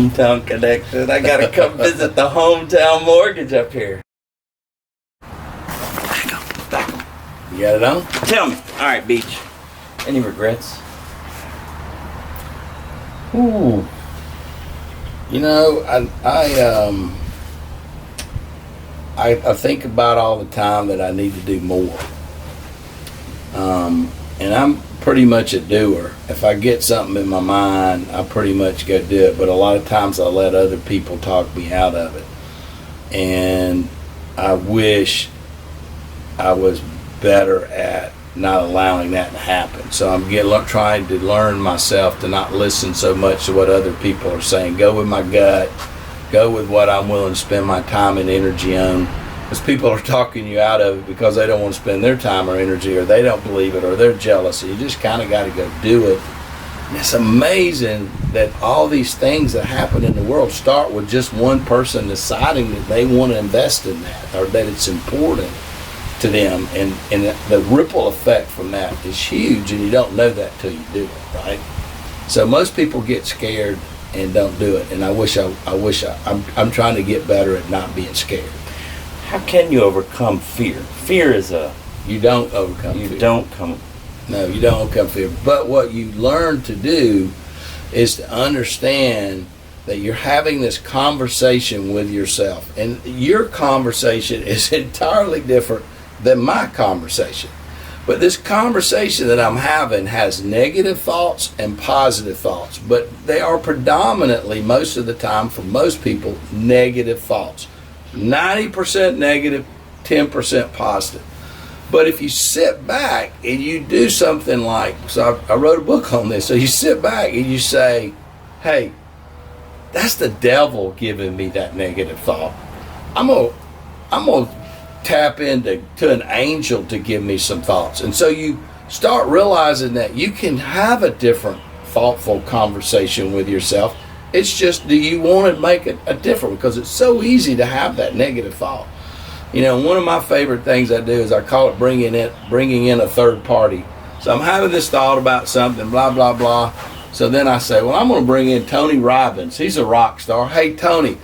hometown connection. I gotta come visit the hometown mortgage up here. Back 'em. You got it on? Tell me. All right, Beach. Any regrets? Ooh. You know, I think about all the time that I need to do more. And I'm pretty much a doer. If I get something in my mind, I pretty much go do it. But a lot of times I let other people talk me out of it. And I wish I was better at not allowing that to happen. So I'm trying to learn myself to not listen so much to what other people are saying. Go with my gut. Go with what I'm willing to spend my time and energy on. Because people are talking you out of it because they don't want to spend their time or energy, or they don't believe it, or they're jealous. You just kind of got to go do it. And it's amazing that all these things that happen in the world start with just one person deciding that they want to invest in that, or that it's important to them, and the ripple effect from that is huge, and you don't know that till you do it, right? So most people get scared and don't do it, and I'm trying to get better at not being scared. How can you overcome fear? Fear is you don't overcome fear. You don't overcome fear. But what you learn to do is to understand that you're having this conversation with yourself, and your conversation is entirely different than my conversation. But this conversation that I'm having has negative thoughts and positive thoughts, but they are predominantly, most of the time for most people, negative thoughts. 90% negative, 10% positive. But if you sit back and you do something like, so I wrote a book on this, so you sit back and you say, hey, that's the devil giving me that negative thought. I'm gonna tap into an angel to give me some thoughts. And so you start realizing that you can have a different thoughtful conversation with yourself. It's just, do you want to make it a different? Because it's so easy to have that negative thought. You know, one of my favorite things I do is I call it bringing in a third party. So I'm having this thought about something, blah, blah, blah. So then I say, well, I'm going to bring in Tony Robbins. He's a rock star. Hey, Tony,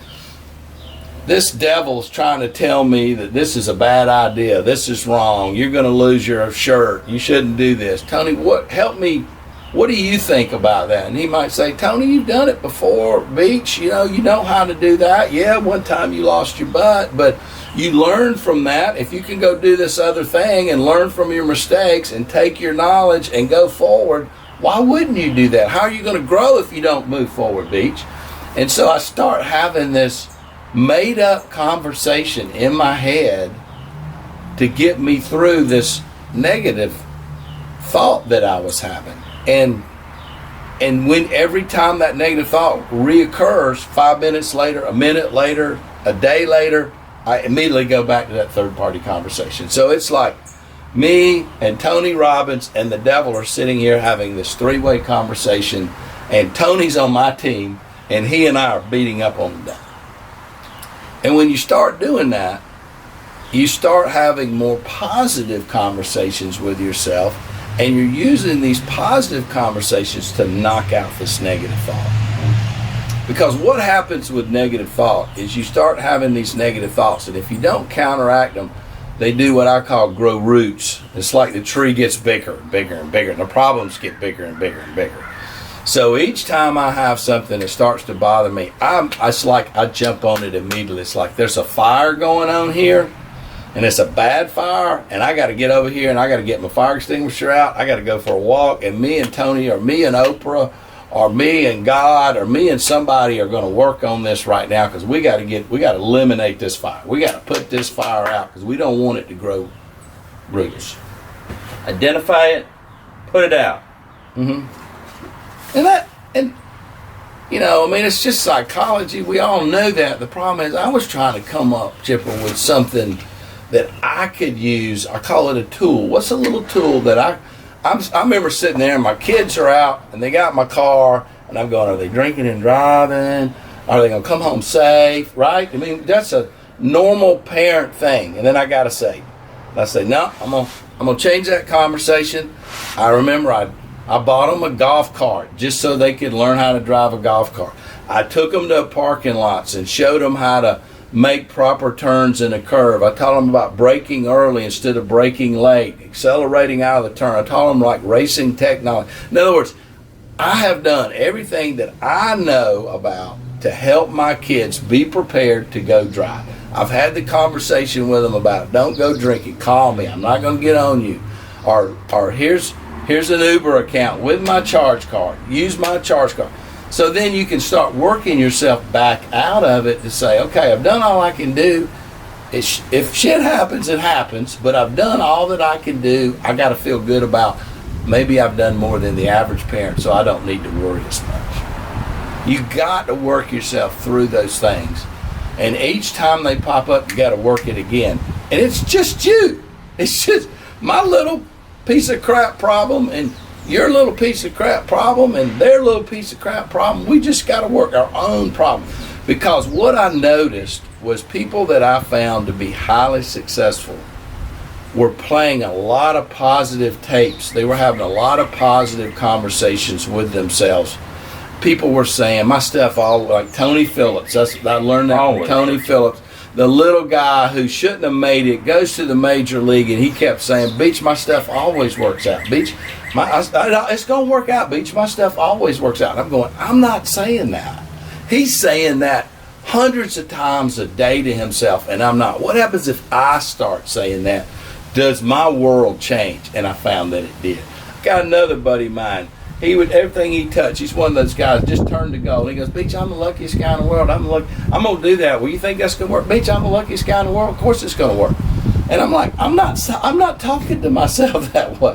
this devil's trying to tell me that this is a bad idea. This is wrong. You're going to lose your shirt. You shouldn't do this. Tony, help me. What do you think about that? And he might say, Tony, you've done it before, Beach. You know how to do that. Yeah, one time you lost your butt, but you learn from that. If you can go do this other thing and learn from your mistakes and take your knowledge and go forward, why wouldn't you do that? How are you going to grow if you don't move forward, Beach? And so I start having this made up conversation in my head to get me through this negative thought that I was having. And when every time that negative thought reoccurs, 5 minutes later, a minute later, a day later, I immediately go back to that third party conversation. So it's like me and Tony Robbins and the devil are sitting here having this three-way conversation, and Tony's on my team, and he and I are beating up on the devil. And when you start doing that, you start having more positive conversations with yourself, and you're using these positive conversations to knock out this negative thought. Because what happens with negative thought is you start having these negative thoughts, and if you don't counteract them, they do what I call grow roots. It's like the tree gets bigger and bigger and bigger, and the problems get bigger and bigger and bigger. So each time I have something that starts to bother me, it's like I jump on it immediately. It's like there's a fire going on here, and it's a bad fire, and I got to get over here, and I got to get my fire extinguisher out. I got to go for a walk, and me and Tony, or me and Oprah, or me and God, or me and somebody are going to work on this right now, because we got to eliminate this fire. We got to put this fire out because we don't want it to grow roots. Identify it, put it out. And you know, I mean, it's just psychology. We all know that. The problem is, I was trying to come up, Chipper, with something that I could use. I call it a tool. What's a little tool that I remember sitting there and my kids are out and they got my car and I'm going, are they drinking and driving? Are they going to come home safe? Right? I mean, that's a normal parent thing. And then I got to say, no, I'm going to change that conversation. I remember I bought them a golf cart just so they could learn how to drive a golf cart. I took them to parking lots and showed them how to make proper turns in a curve. I taught them about braking early instead of braking late, accelerating out of the turn. I taught them like racing technology. In other words, I have done everything that I know about to help my kids be prepared to go drive. I've had the conversation with them about, don't go drinking, call me, I'm not going to get on you. Or here's an Uber account with my charge card, use my charge card. So then you can start working yourself back out of it to say, okay, I've done all I can do. If shit happens, it happens, but I've done all that I can do. I got to feel good about maybe I've done more than the average parent, so I don't need to worry as much. You got to work yourself through those things. And each time they pop up, you got to work it again. And it's just you. It's just my little piece of crap problem and your little piece of crap problem and their little piece of crap problem. We just got to work our own problem. Because what I noticed was people that I found to be highly successful were playing a lot of positive tapes. They were having a lot of positive conversations with themselves. People were saying, my stuff all, like Tony Phillips. I learned that from Tony Phillips. The little guy who shouldn't have made it goes to the major league, and he kept saying, Beach, my stuff always works out. Beach, it's going to work out, Beach. My stuff always works out. And I'm going, I'm not saying that. He's saying that hundreds of times a day to himself, and I'm not. What happens if I start saying that? Does my world change? And I found that it did. I got another buddy of mine. Everything he touched, he's one of those guys, just turned to gold. He goes, Beach, I'm the luckiest guy in the world. I'm going to do that. Well, you think that's going to work? Beach, I'm the luckiest guy in the world. Of course it's going to work. And I'm like, I'm not talking to myself that way.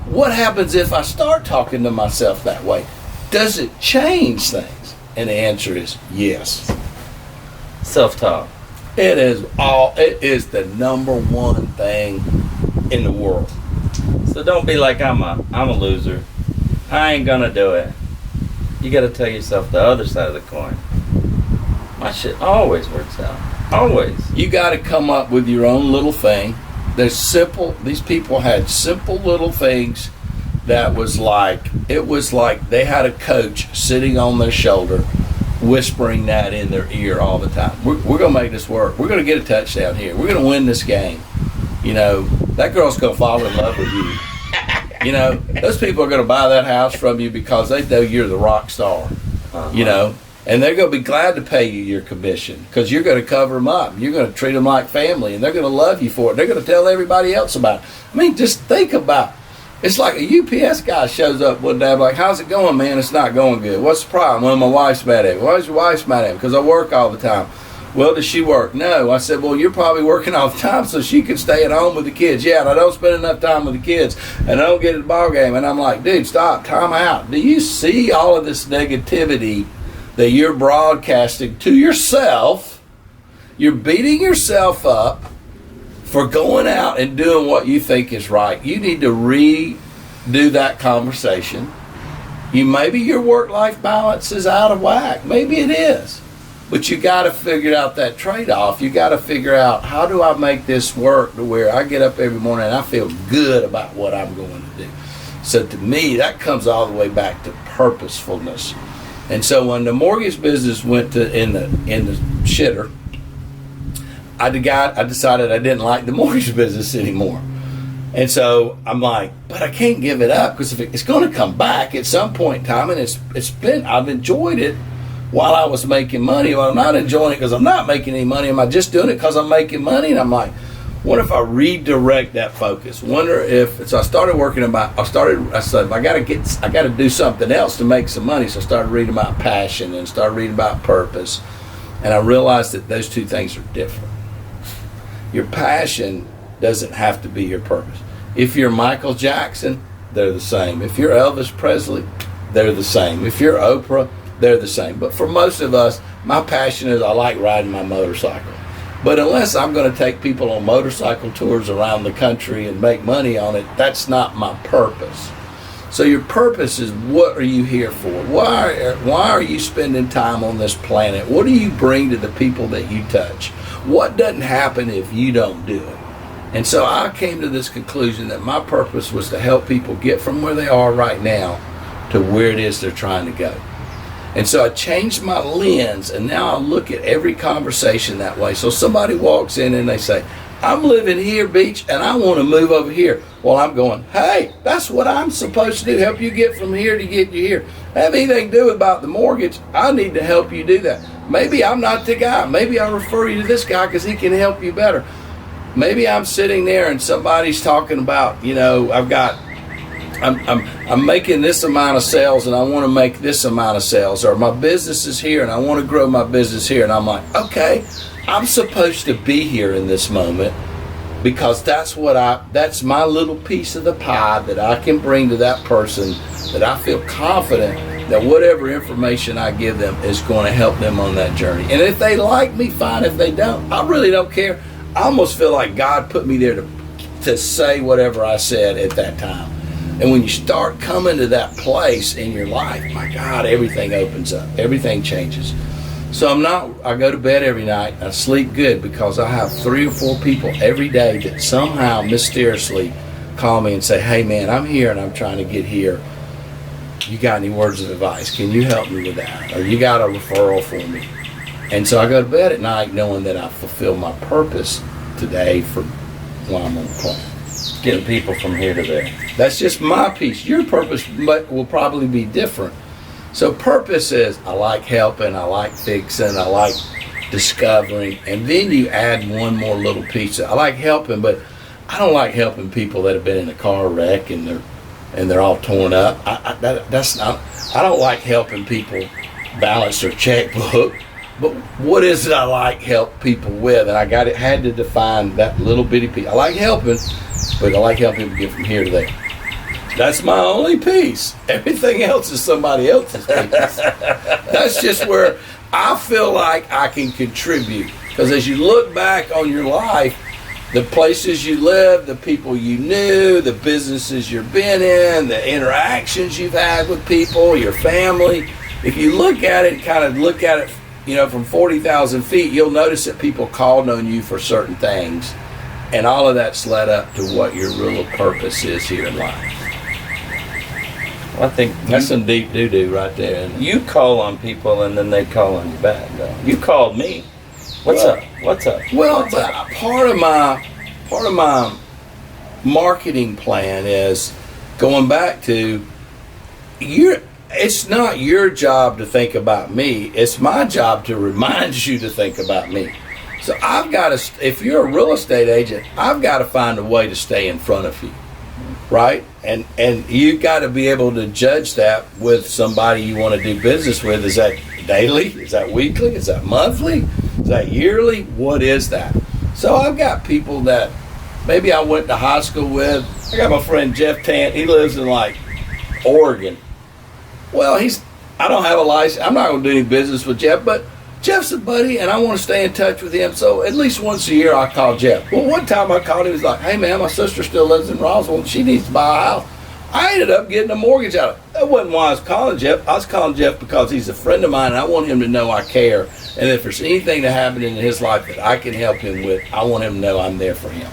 What happens if I start talking to myself that way? Does it change things? And the answer is yes. Self-talk. It is the number one thing in the world. So don't be like, I'm a loser. I ain't gonna do it. You gotta tell yourself the other side of the coin. My shit always works out. Always. You gotta come up with your own little thing. These people had simple little things that was like they had a coach sitting on their shoulder whispering that in their ear all the time. We're gonna make this work. We're gonna get a touchdown here. We're gonna win this game. You know, that girl's gonna fall in love with you. You know, those people are going to buy that house from you because they know you're the rock star, you know, and they're going to be glad to pay you your commission because you're going to cover them up. You're going to treat them like family, and they're going to love you for it. They're going to tell everybody else about it. I mean, just think about it. It's like a UPS guy shows up one day, I'm like, how's it going, man? It's not going good. What's the problem? Well, my wife's mad at me. Why is your wife mad at me? Because I work all the time. Well, does she work? No. I said, well, you're probably working all the time so she can stay at home with the kids. Yeah, and I don't spend enough time with the kids, and I don't get to the ball game. And I'm like, dude, stop, time out. Do you see all of this negativity that you're broadcasting to yourself? You're beating yourself up for going out and doing what you think is right. You need to redo that conversation. Maybe your work-life balance is out of whack. Maybe it is. But you got to figure out that trade-off. You got to figure out, how do I make this work to where I get up every morning and I feel good about what I'm going to do. So to me, that comes all the way back to purposefulness. And so when the mortgage business went in the shitter, I decided I didn't like the mortgage business anymore. And so I'm like, but I can't give it up because it's going to come back at some point in time, and I've enjoyed it while I was making money. Well, I'm not enjoying it because I'm not making any money. Am I just doing it because I'm making money? And I'm like, what if I redirect that focus? So I started working I said, I got to do something else to make some money. So I started reading about passion and started reading about purpose. And I realized that those two things are different. Your passion doesn't have to be your purpose. If you're Michael Jackson, they're the same. If you're Elvis Presley, they're the same. If you're Oprah, they're the same. But for most of us, my passion is I like riding my motorcycle. But unless I'm going to take people on motorcycle tours around the country and make money on it, that's not my purpose. So your purpose is, what are you here for? Why are you spending time on this planet? What do you bring to the people that you touch? What doesn't happen if you don't do it? And so I came to this conclusion that my purpose was to help people get from where they are right now to where it is they're trying to go. And so I changed my lens, and now I look at every conversation that way. So somebody walks in and they say, I'm living here, Beach, and I want to move over here. Well, I'm going, hey, that's what I'm supposed to do, help you get from here to get you here. Have anything to do about the mortgage, I need to help you do that. Maybe I'm not the guy. Maybe I refer you to this guy because he can help you better. Maybe I'm sitting there and somebody's talking about, you know, I'm making this amount of sales and I want to make this amount of sales, or my business is here and I want to grow my business here. And I'm like, okay, I'm supposed to be here in this moment because that's my little piece of the pie that I can bring to that person, that I feel confident that whatever information I give them is going to help them on that journey. And if they like me, fine. If they don't, I really don't care. I almost feel like God put me there to say whatever I said at that time. And when you start coming to that place in your life, my God, everything opens up. Everything changes. So I go to bed every night. I sleep good because I have 3 or 4 people every day that somehow mysteriously call me and say, hey man, I'm here and I'm trying to get here. You got any words of advice? Can you help me with that? Or you got a referral for me? And so I go to bed at night knowing that I fulfill my purpose today for while I'm on the plane. Getting people from here to there. That's just my piece. Your purpose will probably be different. So purpose is, I like helping, I like fixing, I like discovering, and then you add one more little piece. I like helping, but I don't like helping people that have been in a car wreck and they're all torn up. I don't like helping people balance their checkbook. But what is it I like help people with? And I had to define that little bitty piece. I like helping, but I like helping people get from here to there. That's my only piece. Everything else is somebody else's piece. That's just where I feel like I can contribute. Because as you look back on your life, the places you lived, the people you knew, the businesses you've been in, the interactions you've had with people, your family, if you look at it, kind of look at it, you know, from 40,000 feet, you'll notice that people called on you for certain things. And all of that's led up to what your real purpose is here in life. Well, I think that's some deep doo-doo right there. You call on people and then they call on you back, though. You called me. What's up? What's up? Well, part of my marketing plan is going back to it's not your job to think about me. It's my job to remind you to think about me. So I've got to, if you're a real estate agent, I've got to find a way to stay in front of you, right? And you've got to be able to judge that with somebody you want to do business with. Is that daily? Is that weekly? Is that monthly? Is that yearly? What is that? So I've got people that maybe I went to high school with. I got my friend Jeff Tant. He lives in like Oregon. Well, I don't have a license. I'm not going to do any business with Jeff, but Jeff's a buddy, and I want to stay in touch with him. So at least once a year, I call Jeff. Well, one time I called him. He was like, hey, man, my sister still lives in Roswell, and she needs to buy a house. I ended up getting a mortgage out of it. That wasn't why I was calling Jeff. I was calling Jeff because he's a friend of mine, and I want him to know I care. And if there's anything that happened in his life that I can help him with, I want him to know I'm there for him.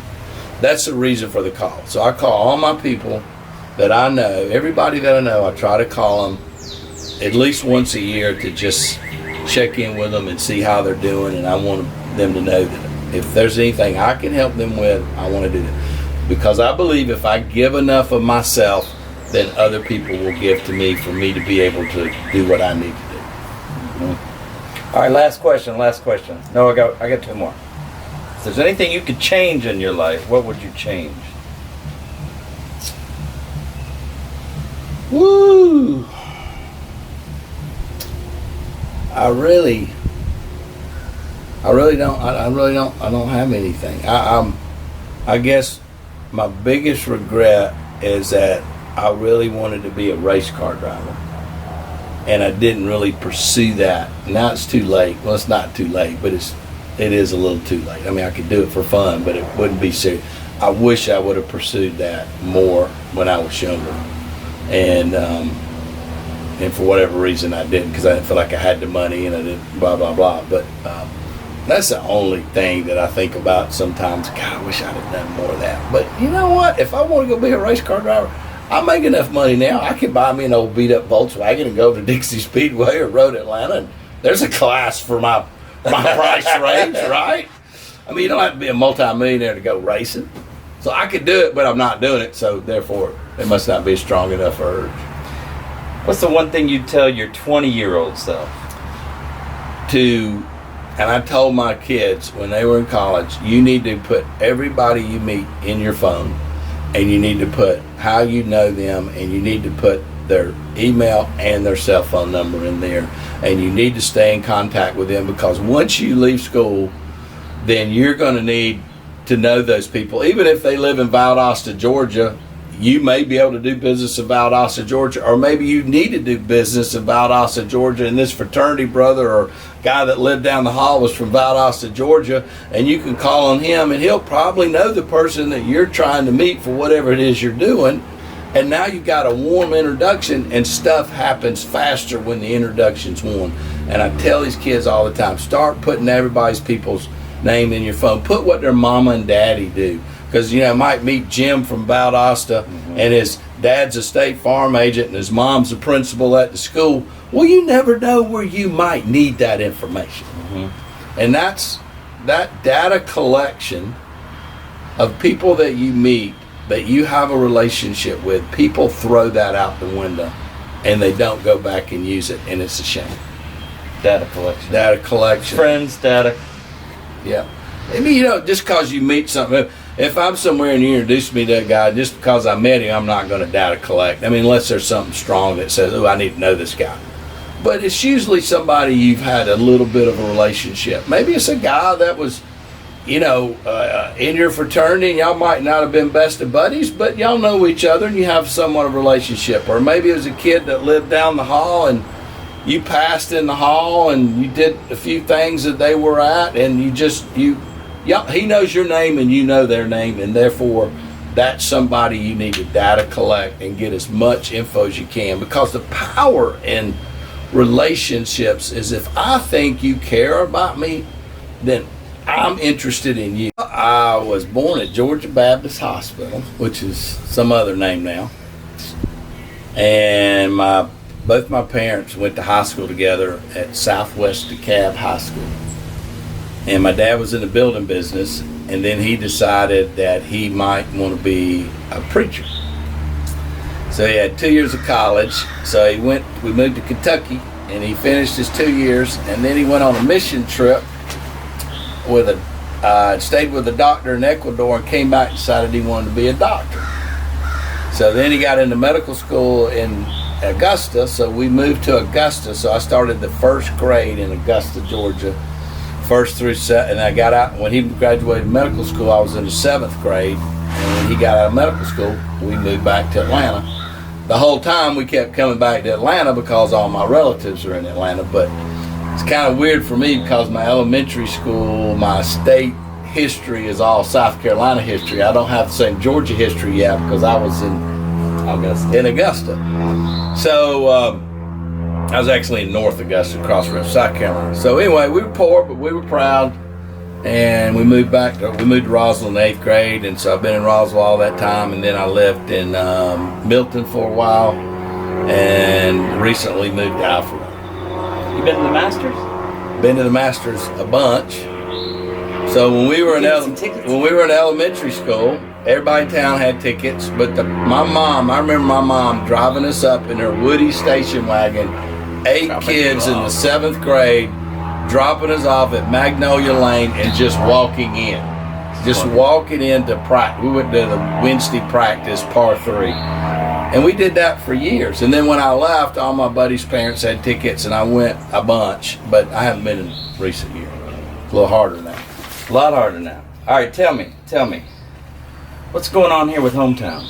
That's the reason for the call. So I call all my people that I know, everybody that I know, I try to call them at least once a year to just check in with them and see how they're doing. And I want them to know that if there's anything I can help them with, I want to do that. Because I believe if I give enough of myself, then other people will give to me for me to be able to do what I need to do. Mm-hmm. All right, last question. No, I got 2 more. If there's anything you could change in your life, what would you change? Woo! I don't have anything. I guess my biggest regret is that I really wanted to be a race car driver, and I didn't really pursue that. Now it's too late. Well, it's not too late, but it is a little too late. I mean, I could do it for fun, but it wouldn't be serious. I wish I would have pursued that more when I was younger, and for whatever reason I didn't, because I didn't feel like I had the money and I didn't blah blah blah. But that's the only thing that I think about sometimes. God, I wish I'd have done more of that. But you know what? If I want to go be a race car driver, I make enough money now. I can buy me an old beat up Volkswagen and go to Dixie Speedway or Road Atlanta. And there's a class for my price range, right? I mean, you don't have to be a multi-millionaire to go racing. So I could do it, but I'm not doing it. So therefore, it must not be a strong enough urge. What's the one thing you'd tell your 20-year-old self? And I told my kids when they were in college, you need to put everybody you meet in your phone, and you need to put how you know them, and you need to put their email and their cell phone number in there, and you need to stay in contact with them, because once you leave school, then you're going to need to know those people. Even if they live in Valdosta, Georgia, you may be able to do business in Valdosta, Georgia, or maybe you need to do business in Valdosta, Georgia, and this fraternity brother or guy that lived down the hall was from Valdosta, Georgia, and you can call on him, and he'll probably know the person that you're trying to meet for whatever it is you're doing, and now you've got a warm introduction, and stuff happens faster when the introduction's warm. And I tell these kids all the time, start putting people's name in your phone. Put what their mama and daddy do. Because, you know, might meet Jim from Valdosta, and his dad's a state farm agent and his mom's a principal at the school. Well, you never know where you might need that information. And that's that data collection of people that you meet, that you have a relationship with. People throw that out the window and they don't go back and use it, and it's a shame. Data collection. Data collection. Friends, data. Yeah. I mean, you know, just because you meet something, if I'm somewhere and you introduce me to a guy, just because I met him, I'm not going to data collect. I mean, unless there's something strong that says, oh, I need to know this guy. But it's usually somebody you've had a little bit of a relationship. Maybe it's a guy that was, you know, in your fraternity, and y'all might not have been best of buddies, but y'all know each other and you have somewhat of a relationship. Or maybe it was a kid that lived down the hall and you passed in the hall and you did a few things that they were at, and he knows your name and you know their name, and therefore that's somebody you need to data collect and get as much info as you can, because the power in relationships is, if I think you care about me, then I'm interested in you. I was born at Georgia Baptist Hospital, which is some other name now, and both my parents went to high school together at Southwest DeKalb High School. And my dad was in the building business, and then he decided that he might want to be a preacher. So he had 2 years of college. So we moved to Kentucky, and he finished his 2 years, and then he went on a mission trip stayed with a doctor in Ecuador, and came back and decided he wanted to be a doctor. So then he got into medical school in Augusta, so we moved to Augusta. So I started the first grade in Augusta, Georgia. First through and I got out. When he graduated medical school, I was in the 7th grade, and when he got out of medical school, we moved back to Atlanta. The whole time we kept coming back to Atlanta because all my relatives are in Atlanta. But it's kind of weird for me, because my elementary school, my state history is all South Carolina history. I don't have the same Georgia history yet, because I was in Augusta. So I was actually in North Augusta, Crossroads, South Carolina. So anyway, we were poor, but we were proud, and we moved to Roswell in the 8th grade, and so I've been in Roswell all that time, and then I lived in Milton for a while, and recently moved to Alpharetta. You been to the Masters? Been to the Masters a bunch. So when we were in elementary school, everybody in town had tickets, but I remember my mom driving us up in her Woody station wagon, 8 kids in the 7th grade, dropping us off at Magnolia Lane and just walking in. Walking into practice. We went to the Wednesday practice, par 3. And we did that for years. And then when I left, all my buddies' parents had tickets, and I went a bunch, but I haven't been in recent years. It's a little harder now. A lot harder now. All right, tell me. What's going on here with Hometown?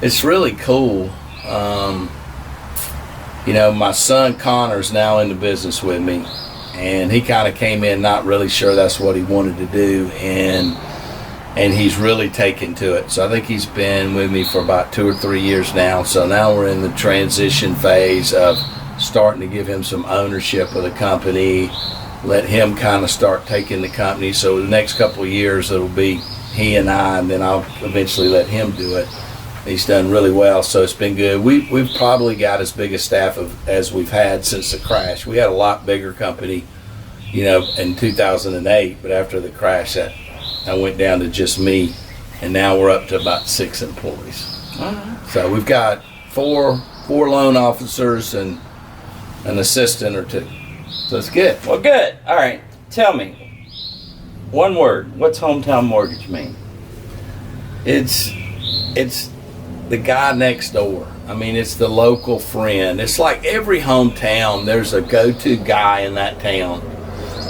It's really cool. You know, my son Connor's now in the business with me, and he kind of came in not really sure that's what he wanted to do, and he's really taken to it. So I think he's been with me for about 2 or 3 years now. So now we're in the transition phase of starting to give him some ownership of the company, let him kind of start taking the company. So the next couple of years it'll be he and I, and then I'll eventually let him do it. He's done really well, so it's been good. We've probably got as big a staff as we've had since the crash. We had a lot bigger company, in 2008, but after the crash, I went down to just me, and now we're up to about 6 employees. So we've got four loan officers and an assistant or 2. So it's good. Well, good. All right. Tell me, one word. What's hometown mortgage mean? It's the guy next door. I mean, it's the local friend. It's like every hometown, there's a go-to guy in that town.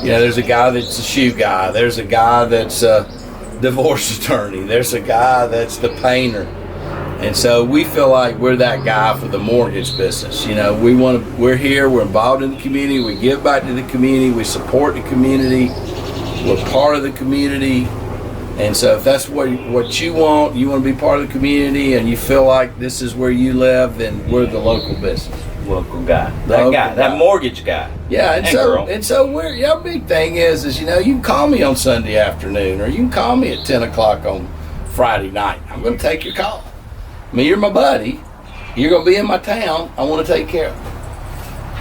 There's a guy that's a shoe guy. There's a guy that's a divorce attorney. There's a guy that's the painter. And so we feel like we're that guy for the mortgage business. We're here, we're involved in the community, we give back to the community, we support the community, we're part of the community. And so if that's what you want to be part of the community and you feel like this is where you live, then we're the local business. Local guy. That mortgage guy. Yeah, and so our big thing is you can call me on Sunday afternoon, or you can call me at 10 o'clock on Friday night. I'm going to take your call. I mean, you're my buddy. You're going to be in my town. I want to take care of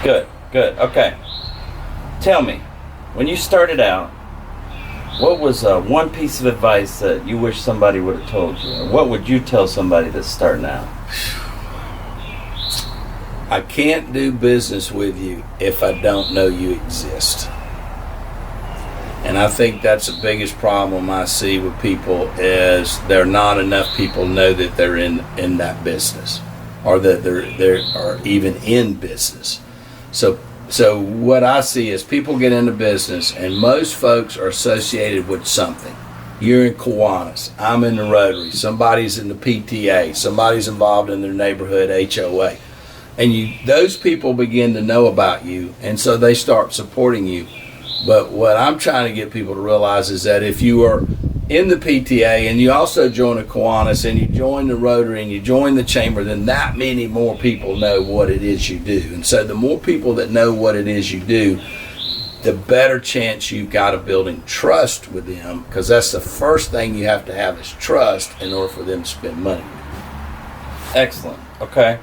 you. Good. Okay. Tell me, when you started out, what was one piece of advice that you wish somebody would have told you? Or what would you tell somebody that's starting out? I can't do business with you if I don't know you exist. And I think that's the biggest problem I see with people is there not enough people know that they're in that business, or that they're are even in business. So what I see is people get into business, and most folks are associated with something. You're in Kiwanis, I'm in the Rotary, somebody's in the PTA, somebody's involved in their neighborhood HOA. And those people begin to know about you, and so they start supporting you. But what I'm trying to get people to realize is that if you are in the PTA and you also join a Kiwanis and you join the Rotary and you join the Chamber, then that many more people know what it is you do. And so the more people that know what it is you do, the better chance you've got of building trust with them, because that's the first thing you have to have is trust in order for them to spend money. Excellent. Okay.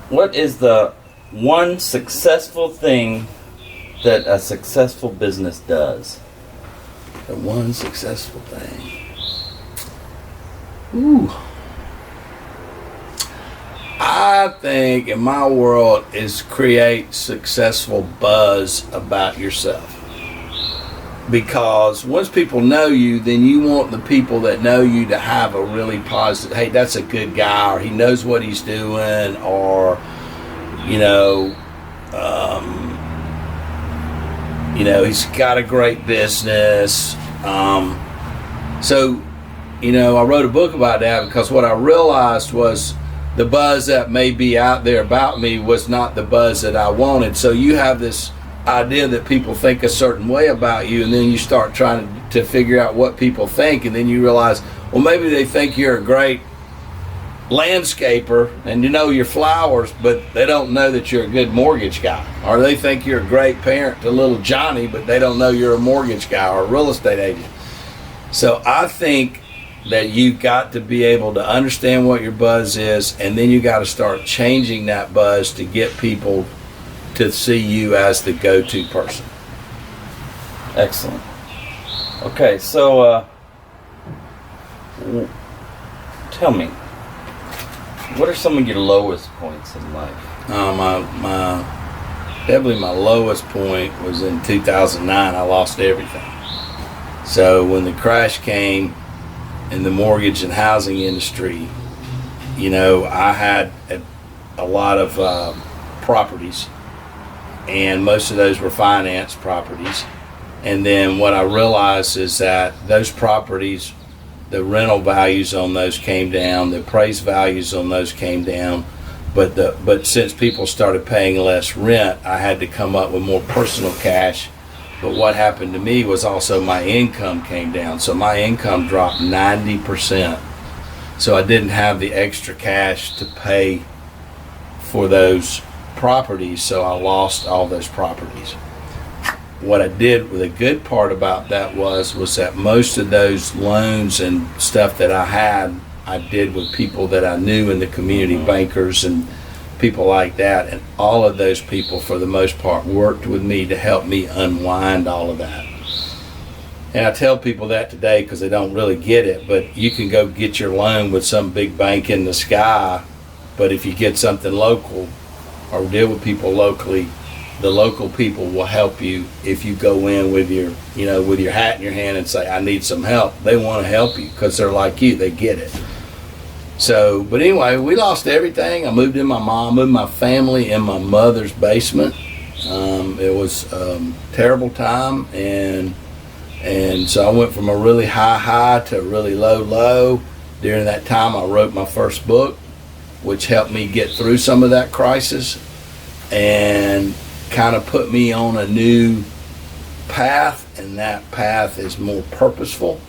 What is the one successful thing that a successful business does? The one successful thing. Ooh. I think in my world is create successful buzz about yourself. Because once people know you, then you want the people that know you to have a really positive, hey, that's a good guy, or he knows what he's doing, or, he's got a great business. So, I wrote a book about that because what I realized was the buzz that may be out there about me was not the buzz that I wanted. So you have this idea that people think a certain way about you, and then you start trying to figure out what people think, and then you realize, well, maybe they think you're a great landscaper and your flowers, but they don't know that you're a good mortgage guy. Or they think you're a great parent to little Johnny, but they don't know you're a mortgage guy or a real estate agent. So I think that you've got to be able to understand what your buzz is, and then you got to start changing that buzz to get people to see you as the go-to person. Excellent. Okay, so tell me, what are some of your lowest points in life? Definitely my lowest point was in 2009. I lost everything. So when the crash came in the mortgage and housing industry, I had a lot of properties, and most of those were finance properties. And then what I realized is that those properties, the rental values on those came down, the appraised values on those came down, but since people started paying less rent, I had to come up with more personal cash. But what happened to me was also my income came down. So my income dropped 90%. So I didn't have the extra cash to pay for those properties, so I lost all those properties. What I did, the good part about that was that most of those loans and stuff that I had I did with people that I knew in the community, bankers and people like that. And all of those people, for the most part, worked with me to help me unwind all of that. And I tell people that today because they don't really get it, but you can go get your loan with some big bank in the sky, but if you get something local or deal with people locally, the local people will help you. If you go in with your, with your hat in your hand and say, I need some help, they want to help you because they're like you, they get it. So, but anyway, we lost everything. I moved in moved my family in my mother's basement. It was a terrible time, and so I went from a really high to a really low. During that time, I wrote my first book, which helped me get through some of that crisis and kind of put me on a new path, and that path is more purposeful.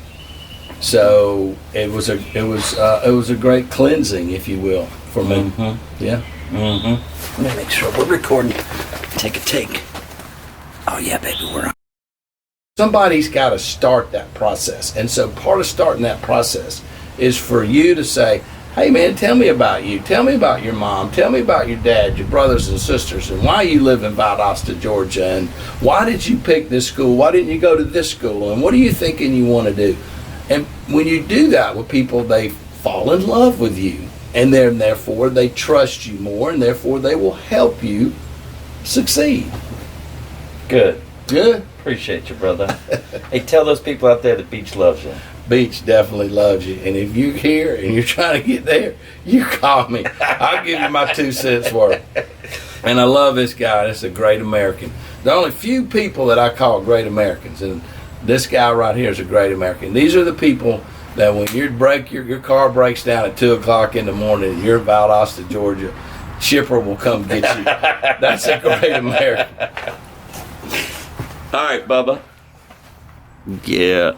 So it was a great cleansing, if you will, for me. Mm-hmm. Yeah. Mm-hmm. Let me make sure we're recording. Take a take. Oh yeah, baby, we're on. Somebody's got to start that process, and so part of starting that process is for you to say, hey man, tell me about you. Tell me about your mom. Tell me about your dad, your brothers and sisters, and why you live in Valdosta, Georgia, and why did you pick this school? Why didn't you go to this school? And what are you thinking you want to do? And when you do that with people, they fall in love with you, and then therefore they trust you more, and therefore they will help you succeed. Good. Good. Appreciate you, brother. Hey, tell those people out there that Beach loves you. Beach definitely loves you, and if you're here and you're trying to get there, you call me. I'll give you my 2 cents worth. And I love this guy. This is a great American. There are only few people that I call great Americans, and this guy right here is a great American. These are the people that when your car breaks down at 2 o'clock in the morning and you're in Valdosta, Georgia, shipper will come get you. That's a great American. All right, Bubba. Yeah.